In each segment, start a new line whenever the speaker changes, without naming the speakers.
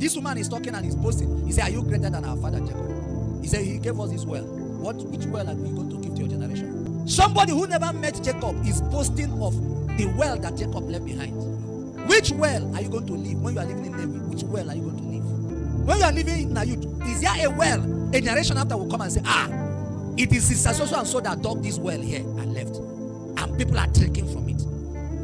This woman is talking and is boasting. He said, are you greater than our father Jacob? He said, he gave us this well. Which well are you going to give to your generation? Somebody who never met Jacob is boasting of the well that Jacob left behind. Which well are you going to live when you are living in Levi? Which well are you going to live? When you are living in Nayut, is there a well? A generation after will come and say, it is Sister so and so that dug this well here and left. And people are drinking from it.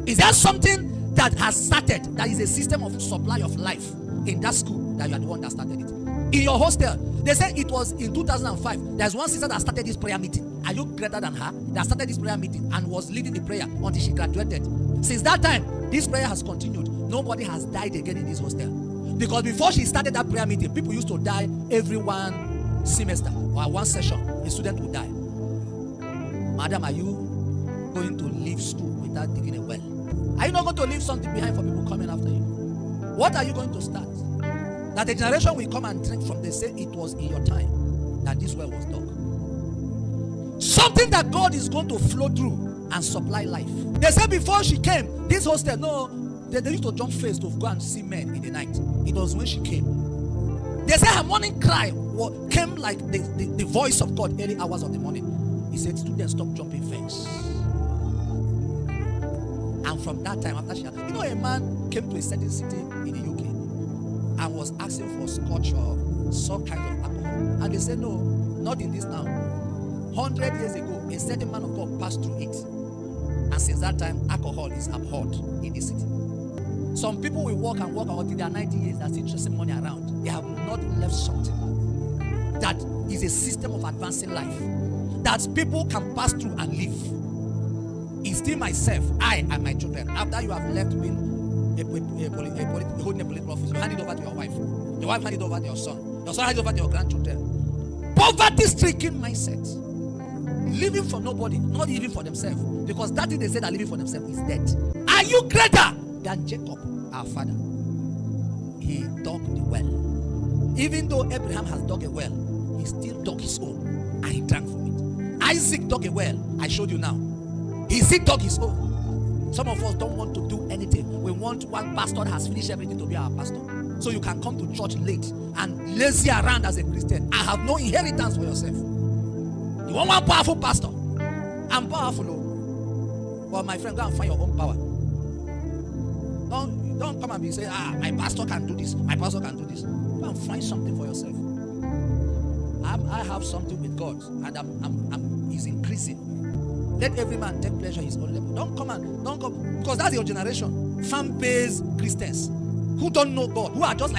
Is there something that has started that is a system of supply of life in that school that you are the one that started it? In your hostel, they say it was in 2005. There's one sister that started this prayer meeting. Are you greater than her? That started this prayer meeting and was leading the prayer until she graduated. Since that time, this prayer has continued. Nobody has died again in this hostel. Because before she started that prayer meeting, people used to die every one semester or one session. A student would die. Madam, are you going to leave school without digging a well? Are you not going to leave something behind for people coming after you? What are you going to start? That the generation will come and drink from. They say it was in your time that this well was dug. Something that God is going to flow through and supply life. They said before she came, this hostel, they used to jump face to go and see men in the night. It was when she came. They said her morning cry came like the voice of God early hours of the morning. He said, students, stop jumping fence. And from that time, after a man came to a certain city in the UK and was asking for scotch or some kind of alcohol. And they said, no, not in this town. 100 years ago, a certain man of God passed through it. And since that time, alcohol is abhorred in the city. Some people will walk until they are 90 years, that's interesting money around. They have not left something that is a system of advancing life, that people can pass through and live. It's still myself, I and my children. After you have left being holding a political office, you hand it over to your wife hand it over to your son hand it over to your grandchildren. Poverty-stricken mindset, living for nobody, not living for themselves, because that thing they say that living for themselves is dead. Are you greater than Jacob, our father? He dug the well. Even though Abraham has dug a well, he still dug his own and he drank from it. Isaac dug a well, I showed you now. He still dug his own. Some of us don't want to do anything. We want one pastor that has finished everything to be our pastor. So you can come to church late and lazy around as a Christian and have no inheritance for yourself. You want one powerful pastor? I'm powerful, well, my friend, go and find your own power. Don't come and be saying, my pastor can do this, my pastor can do this. Go and find something for yourself. I have something with God, and he's increasing. Let every man take pleasure in his own level. Don't come, because that's your generation. Fan-based Christians who don't know God, who are just like